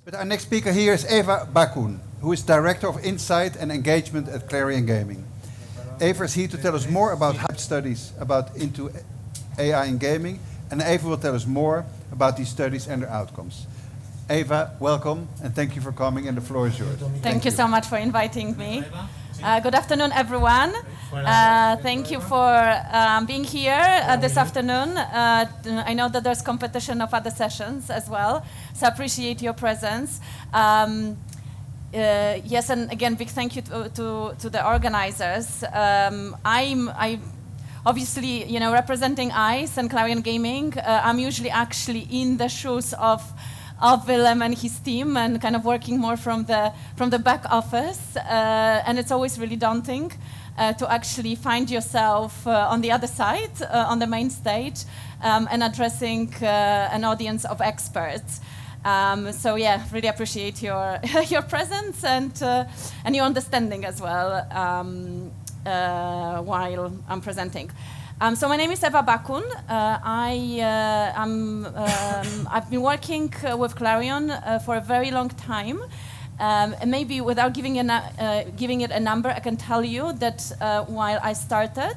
But our next speaker here is Ewa Bakun, who is Director of Insight and Engagement at Clarion Gaming. Eva is here to tell us more about hype studies into AI in gaming, and Eva will tell us more about these studies and their outcomes. Eva, welcome, and thank you for coming, and the floor is yours. Thank you so much for inviting me. Good afternoon, everyone. Thank you for being here this afternoon. I know that there's competition of other sessions as well, so I appreciate your presence. Yes, and again, big thank you to the organizers. I obviously, representing ICE and Clarion Gaming. I'm usually actually in the shoes of Willem and his team, and kind of working more from the back office. And it's always really daunting to actually find yourself on the other side, on the main stage, and addressing an audience of experts. So yeah, really appreciate your your presence and your understanding as well while I'm presenting. So my name is Ewa Bakun. I've been working with Clarion for a very long time. And maybe without giving it a number, I can tell you that while I started,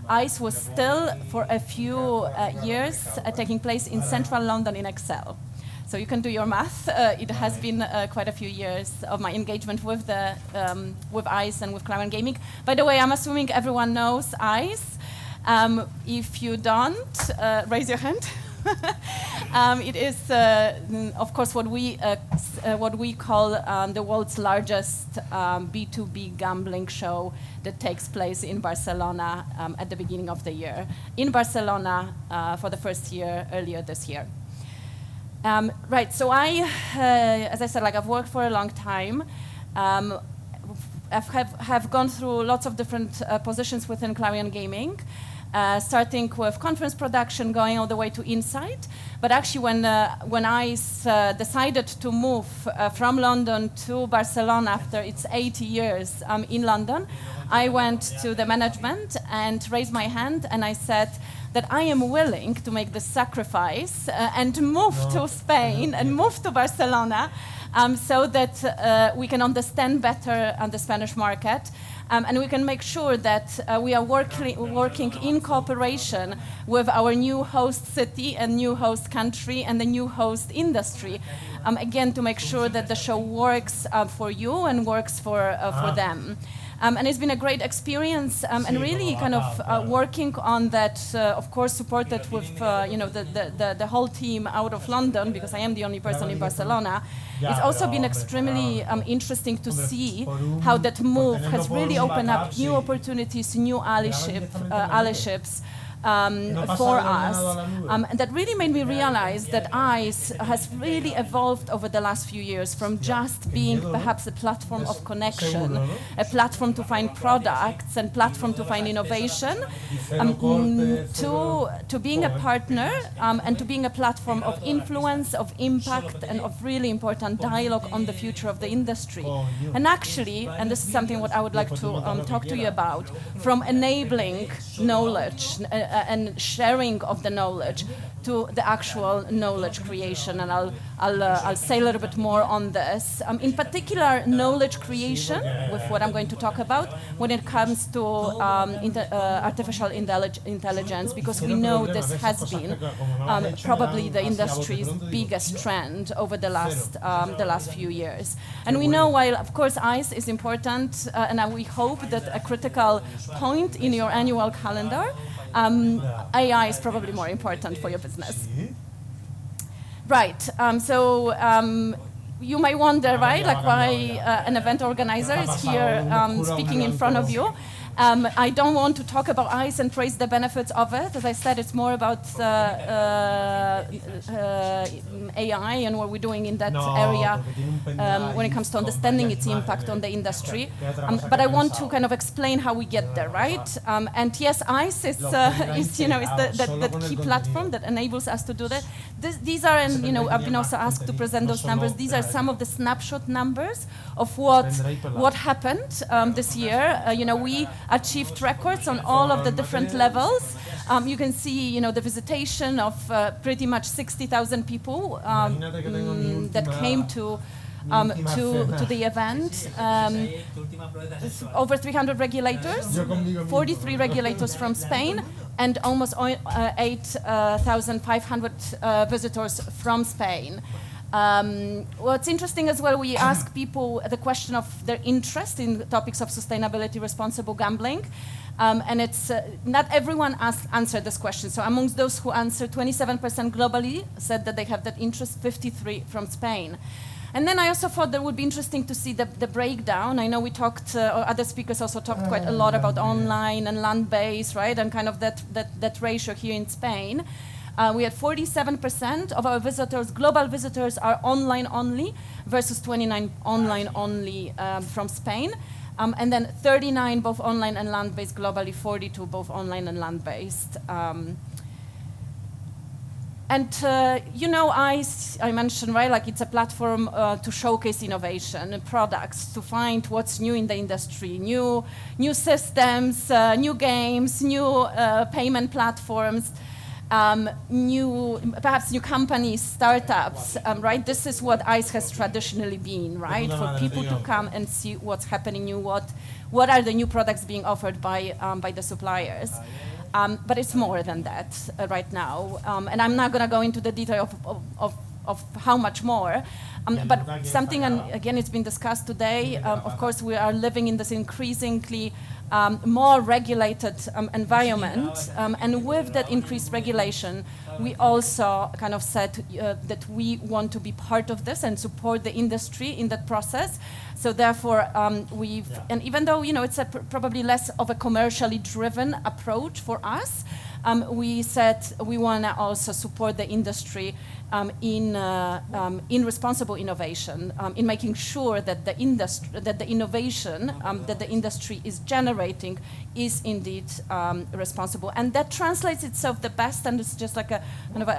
ICE was still for a few years taking place in central London in Excel. So you can do your math. It has been quite a few years of my engagement with ICE and with Clarion Gaming. By the way, I'm assuming everyone knows ICE. If you don't, raise your hand. It is, of course, what we call the world's largest B2B gambling show that takes place in Barcelona at the beginning of the year. In Barcelona for the first year earlier this year. Right. So as I said, I've worked for a long time. Have gone through lots of different positions within Clarion Gaming. Starting with conference production, going all the way to Insight. But actually, when I decided to move from London to Barcelona after its 80 years in London, I went to the management and raised my hand, and I said that I am willing to make the sacrifice and move to Spain and move to Barcelona so that we can understand better the Spanish market. And we can make sure that we are working in cooperation with our new host city and new host country and the new host industry, again, to make sure that the show works for you and works for them. And it's been a great experience, and really kind of working on that, of course, supported with the whole team out of London, because I am the only person in Barcelona. It's also been extremely interesting to see how that move has really opened up new opportunities, new allyships for us. And that really made me realize that ICE has really evolved over the last few years from just being perhaps a platform of connection, a platform to find products and platform to find innovation, to being a partner and to being a platform of influence, of impact, and of really important dialogue on the future of the industry. And actually, and this is something what I would like to talk to you about, from enabling knowledge and sharing of the knowledge to the actual knowledge creation, and I'll say a little bit more on this. In particular, knowledge creation, with what I'm going to talk about when it comes to artificial intelligence, because we know this has been probably the industry's biggest trend over the last few years. And we know, while of course ICE is important, and we hope that a critical point in your annual calendar, AI is probably more important for your business. Right. So you may wonder, right, why an event organizer is here speaking in front of you. I don't want to talk about ICE and praise the benefits of it. As I said, it's more about AI and what we're doing in that area when it comes to understanding its impact on the industry. But I want to kind of explain how we get there, right? And yes, ICE is the key platform that enables us to do that. these are, and I've been also asked to present those numbers. These are some of the snapshot numbers of what happened this year. We achieved records on all of the different levels. You can see, the visitation of pretty much 60,000 people that came to the event. Over 300 regulators, 43 regulators from Spain, and almost 8,500 visitors from Spain. What's interesting as well, we ask people the question of their interest in topics of sustainability, responsible gambling. And it's not everyone answered this question. So amongst those who answered, 27% globally said that they have that interest, 53% from Spain. And then I also thought that would be interesting to see the breakdown. I know we talked, or other speakers also talked quite a lot about online and land-based, right? And kind of that ratio here in Spain. We had 47% of our visitors, global visitors, are online only versus 29 online only from Spain. And then 39 both online and land-based globally, 42 both online and land-based. I mentioned, right, like it's a platform to showcase innovation and products, to find what's new in the industry, new systems, new games, new payment platforms, perhaps new companies, startups, right? This is what ICE has traditionally been, right? For people to come and see what's happening new, what are the new products being offered by the suppliers. But it's more than that right now. And I'm not going to go into the detail of how much more. But something, and again, it's been discussed today, of course, we are living in this increasingly more regulated environment. And with that increased regulation, we also kind of said that we want to be part of this and support the industry in that process. So therefore, and even though, it's probably less of a commercially driven approach for us, we said we want to also support the industry in responsible innovation, in making sure that the innovation that the industry is generating is indeed responsible, and that translates itself the best. And it's just like a kind of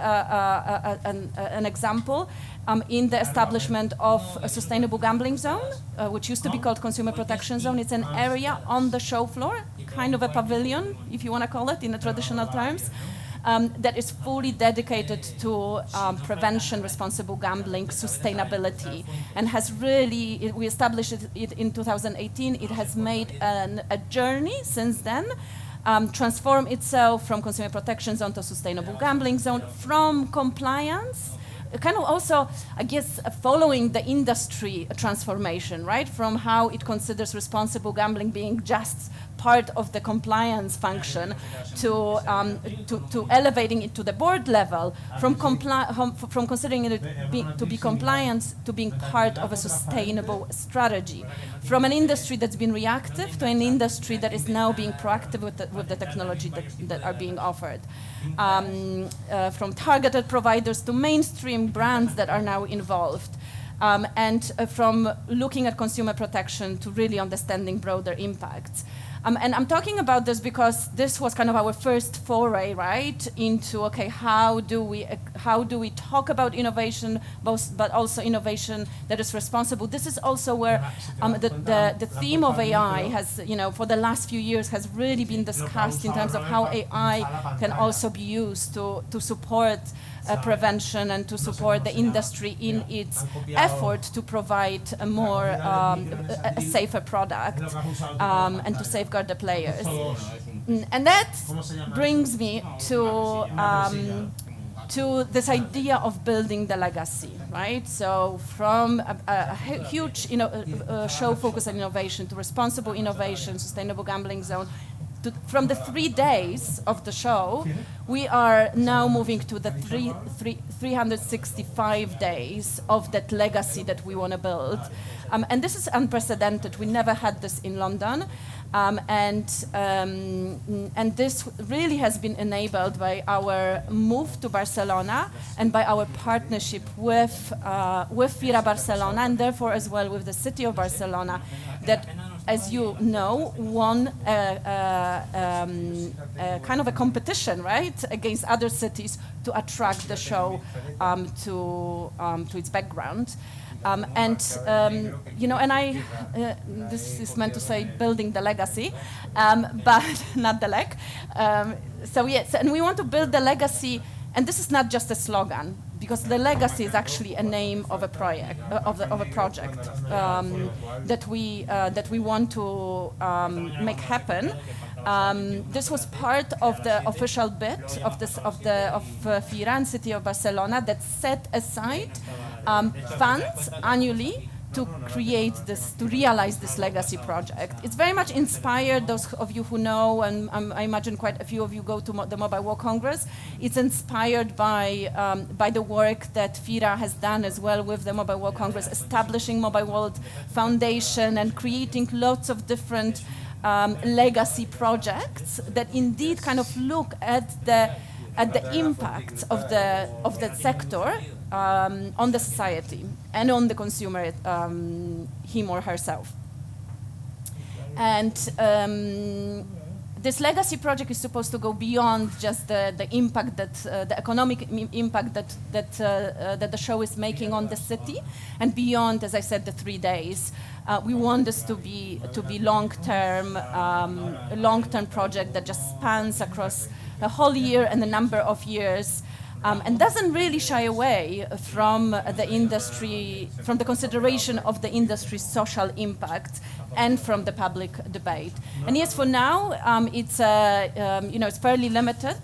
an example in the establishment of a sustainable gambling zone, which used to be called consumer protection zone. It's an area on the show floor, kind of a pavilion, if you want to call it in the traditional terms, that is fully dedicated to prevention, responsible gambling, sustainability, and has really, we established it in 2018. It has made a journey since then, transform itself from consumer protection zone to sustainable gambling zone, from compliance, kind of also, I guess, following the industry transformation, right? From how it considers responsible gambling being just part of the compliance function to elevating it to the board level, from considering it to be compliant to being part of a sustainable strategy, from an industry that's been reactive to an industry that is now being proactive with the technology that are being offered, from targeted providers to mainstream brands that are now involved. And from looking at consumer protection to really understanding broader impacts. And I'm talking about this because this was kind of our first foray, right, into, okay, how do we talk about innovation, but also innovation that is responsible. This is also where the theme of AI has, for the last few years has really been discussed in terms of how AI can also be used to support prevention and to support the industry in its effort to provide a more a safer product and to safeguard the players. And that brings me to this idea of building the legacy, right? So from a huge show focus on innovation to responsible innovation, sustainable gambling zone, from the 3 days of the show, we are now moving to the 365 days of that legacy that we want to build. And this is unprecedented. We never had this in London. And this really has been enabled by our move to Barcelona and by our partnership with Fira Barcelona, and therefore as well with the city of Barcelona, that as you know, won kind of a competition, right, against other cities to attract the show to its background. You know, and this is meant to say building the legacy, but not the leg. So yes, and we want to build the legacy, and this is not just a slogan, because the legacy is actually a name of a project, of a project that we want to make happen. This was part of the official bid of FIRA and City of Barcelona that set aside funds annually to create this, to realize this legacy project. It's very much inspired, those of you who know, and I imagine quite a few of you go to the Mobile World Congress, it's inspired by the work that FIRA has done as well with the Mobile World Congress, establishing Mobile World Foundation and creating lots of different legacy projects that indeed kind of look at the impact of the sector on the society and on the consumer, him or herself. And this legacy project is supposed to go beyond just the impact that the economic impact that the show is making on the city, and beyond, as I said, the 3 days. We want this to be long-term project that just spans across a whole year and a number of years. And doesn't really shy away from the industry, from the consideration of the industry's social impact, and from the public debate. And yes, for now, it's it's fairly limited.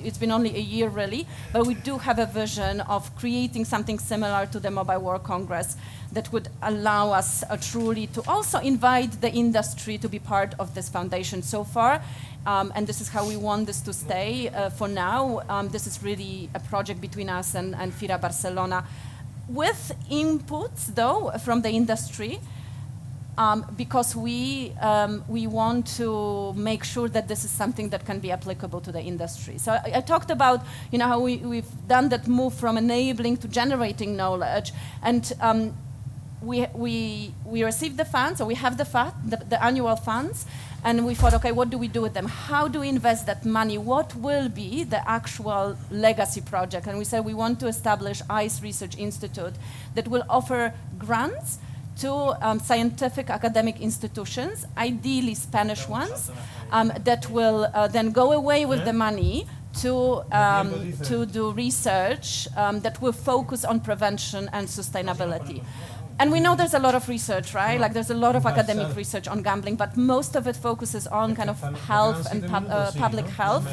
It's been only a year, really, but we do have a vision of creating something similar to the Mobile World Congress that would allow us truly to also invite the industry to be part of this foundation. So far, and this is how we want this to stay for now. This is really a project between us and FIRA Barcelona, with inputs, though, from the industry, because we want to make sure that this is something that can be applicable to the industry. So I talked about how we've done that move from enabling to generating knowledge, and we received the funds, or we have the annual funds. And we thought, okay, what do we do with them? How do we invest that money? What will be the actual legacy project? And we said we want to establish ICE Research Institute that will offer grants to scientific academic institutions, ideally Spanish ones, that will then go away with the money to do research that will focus on prevention and sustainability. And we know there's a lot of research, right? Like there's a lot of academic research on gambling, but most of it focuses on kind of health and public health,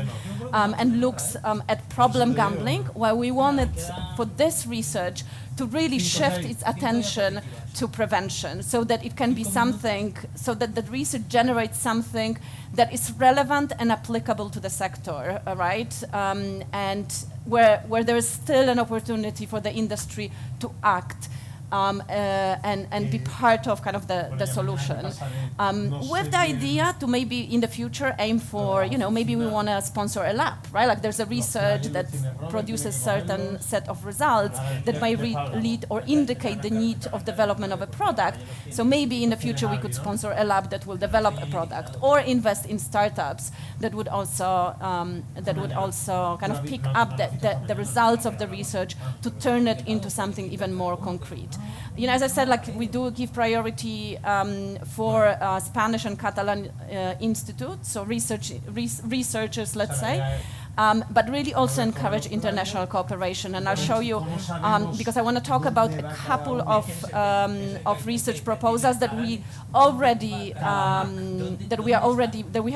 and looks at problem gambling, while we wanted for this research to really shift its attention to prevention, so that it can be something, so that the research generates something that is relevant and applicable to the sector, right? And where there is still an opportunity for the industry to act. And be part of kind of the solution, with the idea to maybe in the future aim for, maybe we want to sponsor a lab, right? Like there's a research that produces certain set of results that might lead or indicate the need of development of a product. So maybe in the future we could sponsor a lab that will develop a product, or invest in startups that would also kind of pick up the results of the research to turn it into something even more concrete. As I said, like we do give priority for Spanish and Catalan institutes, so researchers, let's say, but really also encourage international cooperation. And I'll show you, because I want to talk about a couple of research proposals that we have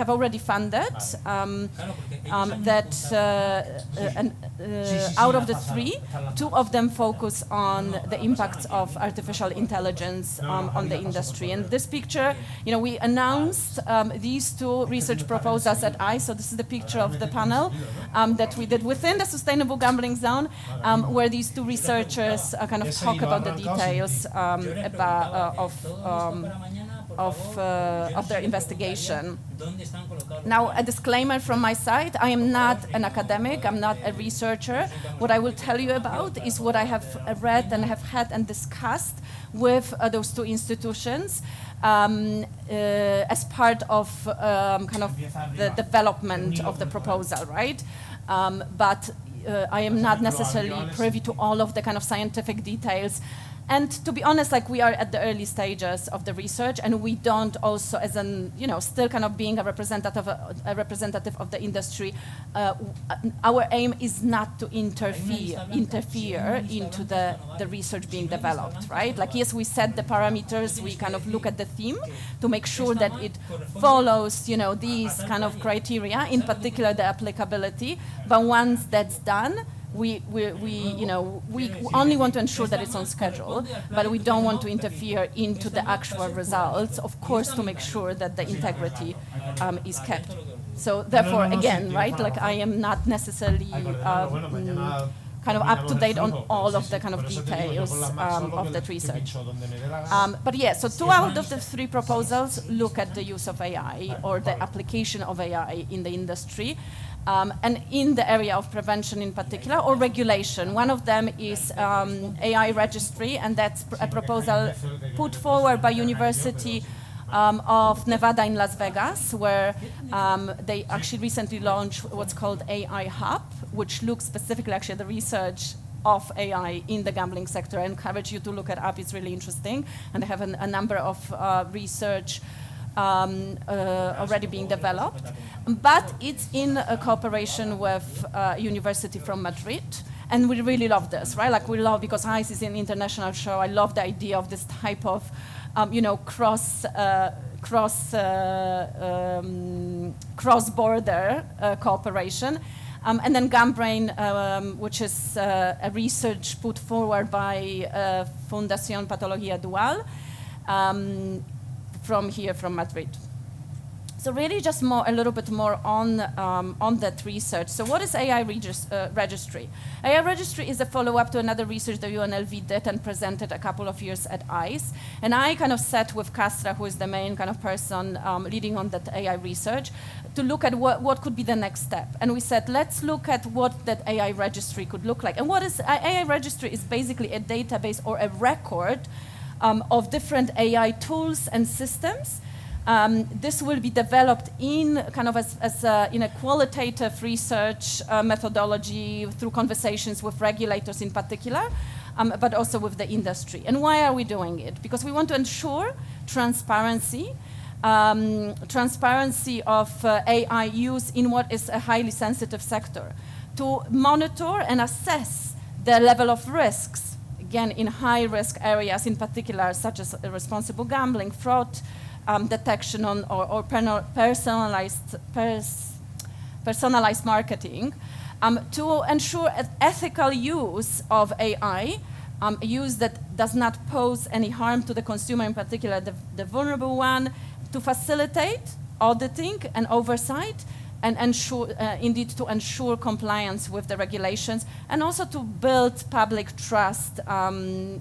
already funded. Out of the 3, 2 of them focus on the impacts of artificial intelligence on the industry. And this picture, we announced these 2 research proposals at ICE. So this is the picture of the panel that we did within the Sustainable Gambling Zone, where these 2 researchers kind of talk about the details of their investigation. Now, a disclaimer from my side, I am not an academic, I'm not a researcher. What I will tell you about is what I have read and have had and discussed with those two institutions as part of kind of the development of the proposal, right? But I am not necessarily privy to all of the kind of scientific details. And to be honest, like, we are at the early stages of the research, and we don't also, as an, still kind of being a representative of the industry, our aim is not to interfere into the research being developed, right? Like, yes, we set the parameters, we kind of look at the theme to make sure that it follows, these kind of criteria, in particular the applicability, but once that's done, we only want to ensure that it's on schedule, but we don't want to interfere into the actual results, of course, to make sure that the integrity is kept. So therefore, again, right, like, I am not necessarily kind of up to date on all of the kind of details of that research. But yeah, so 2 out of the 3 proposals look at the use of AI or the application of AI in the industry. And in the area of prevention in particular, or regulation. One of them is AI registry, and that's a proposal put forward by University of Nevada in Las Vegas, where they actually recently launched what's called AI Hub, which looks specifically actually at the research of AI in the gambling sector. I encourage you to look it up, it's really interesting. And they have a number of research already being developed, but it's in a cooperation with University from Madrid, and we really love this, right? Like, we love, because ICE is an international show, I love the idea of this type of, cross-border cooperation. And then GamBrain, which is a research put forward by Fundación Patología Dual, from Madrid. So really just a little bit more on that research. So what is AI registry? AI registry is a follow-up to another research that UNLV did and presented a couple of years at ICE. And I kind of sat with Castra, who is the main kind of person leading on that AI research, to look at what could be the next step. And we said, let's look at what that AI registry could look like. And what is AI registry is basically a database or a record of different AI tools and systems. This will be developed in kind of in a qualitative research methodology through conversations with regulators in particular, but also with the industry. And why are we doing it? Because we want to ensure transparency of AI use in what is a highly sensitive sector, to monitor and assess the level of risks, again, in high-risk areas in particular, such as responsible gambling, fraud detection or personalized marketing, to ensure ethical use of AI, use that does not pose any harm to the consumer, in particular the vulnerable one, to facilitate auditing and oversight, and to ensure compliance with the regulations, and also to build public trust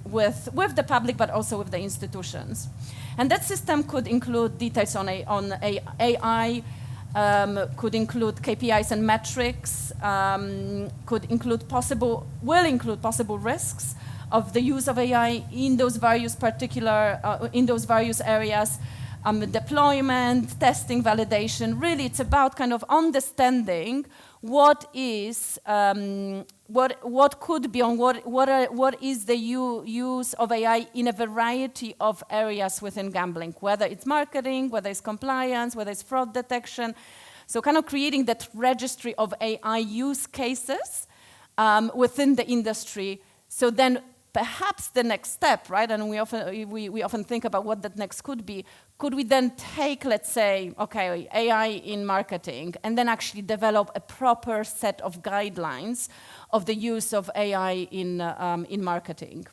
with the public, but also with the institutions. And that system could include details on AI, could include KPIs and metrics, will include possible risks of the use of AI in those various areas. Deployment, testing, validation. Really, it's about kind of understanding what is what could be on what is the use of AI in a variety of areas within gambling, whether it's marketing, whether it's compliance, whether it's fraud detection. So kind of creating that registry of AI use cases within the industry. So then perhaps the next step, right? And we often think about what that next could be. Could we then take, let's say, okay, AI in marketing, and then actually develop a proper set of guidelines of the use of AI in marketing?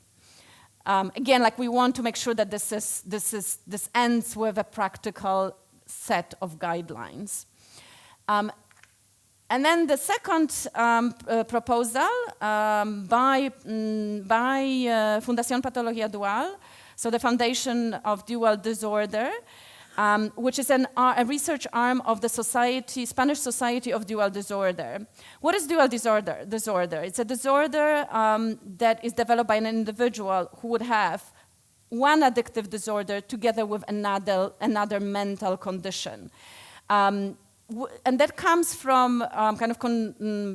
Again, like, we want to make sure that this ends with a practical set of guidelines. And then the second proposal by Fundación Patología Dual, so the Foundation of Dual Disorder, which is a research arm of the Spanish Society of Dual Disorder. What is dual disorder? It's a disorder that is developed by an individual who would have one addictive disorder together with another mental condition. And that comes from kind of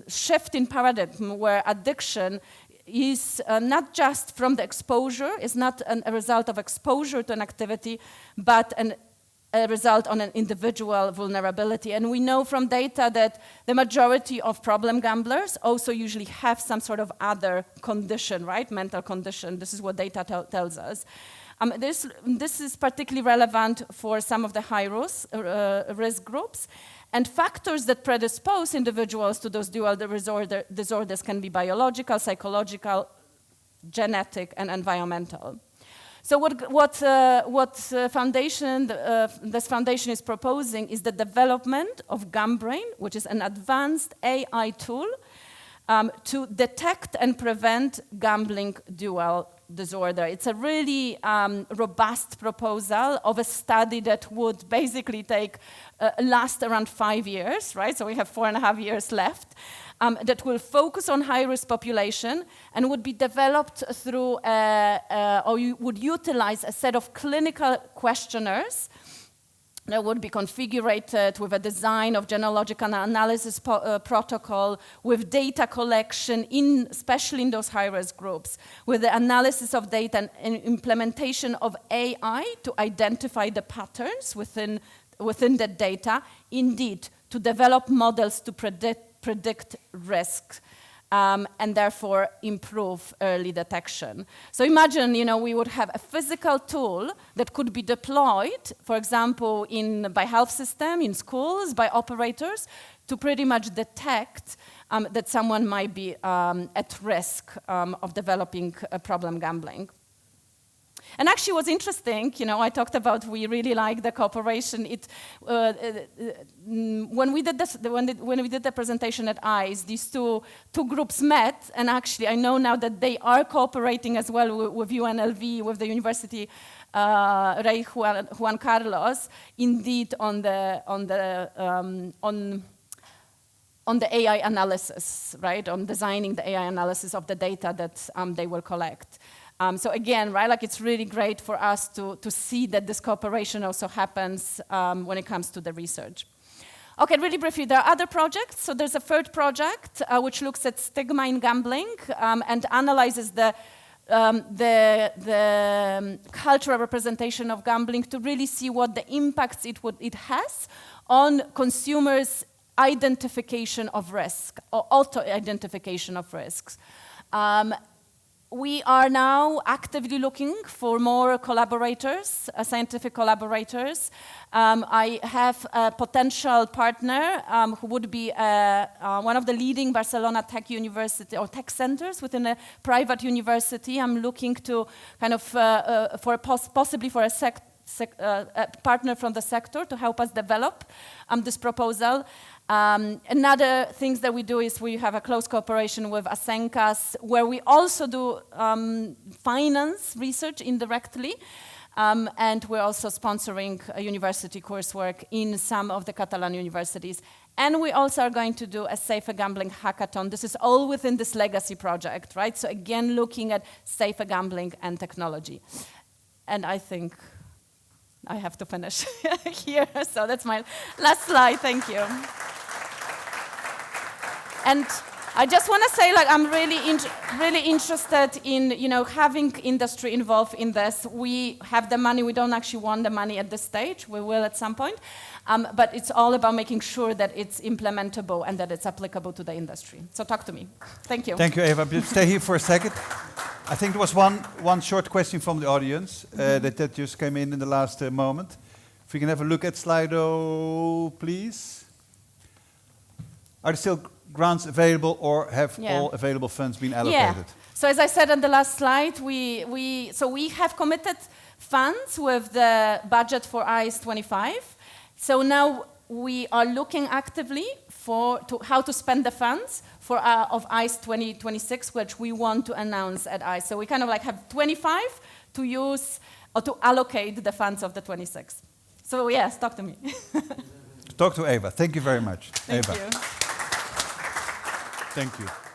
shift in paradigm where addiction is not just from the exposure, is not a result of exposure to an activity, but a result on an individual vulnerability. And we know from data that the majority of problem gamblers also usually have some sort of other condition, right? Mental condition. This is what data tells us. This is particularly relevant for some of the high risk groups. And factors that predispose individuals to those dual disorders can be biological, psychological, genetic, and environmental. So this foundation is proposing is the development of GamBrain, which is an advanced AI tool to detect and prevent gambling dual disorder. It's a really robust proposal of a study that would basically last around 5 years, right? So we have 4.5 years left. That will focus on high-risk population and would be developed through, or you would utilize a set of clinical questionnaires that would be configured with a design of genealogical analysis protocol, with data collection, especially in those high-risk groups, with the analysis of data and implementation of AI to identify the patterns within the data, indeed, to develop models to predict risk and therefore improve early detection. So imagine, we would have a physical tool that could be deployed, for example, by health system, in schools, by operators, to pretty much detect that someone might be at risk of developing problem gambling. And actually, what's interesting, I talked about we really like the cooperation. When we did the presentation at ICE, these two groups met, and actually, I know now that they are cooperating as well with UNLV, with the University Rey Juan Carlos, indeed on the AI analysis, right? On designing the AI analysis of the data that they will collect. So again, right, it's really great for us to see that this cooperation also happens when it comes to the research. Okay, really briefly, there are other projects. So there's a third project which looks at stigma in gambling and analyzes the cultural representation of gambling to really see what the impacts it has on consumers' identification of risk or auto-identification of risks. We are now actively looking for more collaborators, scientific collaborators. I have a potential partner who would be one of the leading Barcelona tech university or tech centers within a private university. I'm looking to kind of possibly for a partner from the sector to help us develop this proposal. Another things that we do is we have a close cooperation with Asencas, where we also do finance research indirectly, and we're also sponsoring university coursework in some of the Catalan universities. And we also are going to do a safer gambling hackathon. This is all within this legacy project, right? So again, looking at safer gambling and technology. And I think I have to finish here, so that's my last slide. Thank you. And I just want to say, I'm really interested in, having industry involved in this. We have the money. We don't actually want the money at this stage. We will at some point. But it's all about making sure that it's implementable and that it's applicable to the industry. So talk to me. Thank you. Thank you, Ewa. But stay here for a second. I think there was one short question from the audience that just came in the last moment. If we can have a look at Slido, please. Are there still grants available, or have all available funds been allocated? Yeah. So as I said on the last slide, we have committed funds with the budget for ICE 25. So now we are looking actively how to spend the funds of ICE 2026, which we want to announce at ICE. So we kind of like have 25 to use or to allocate the funds of the 26. So yes, talk to me. Talk to Ewa. Thank you very much. Thank Ewa. you. Thank you.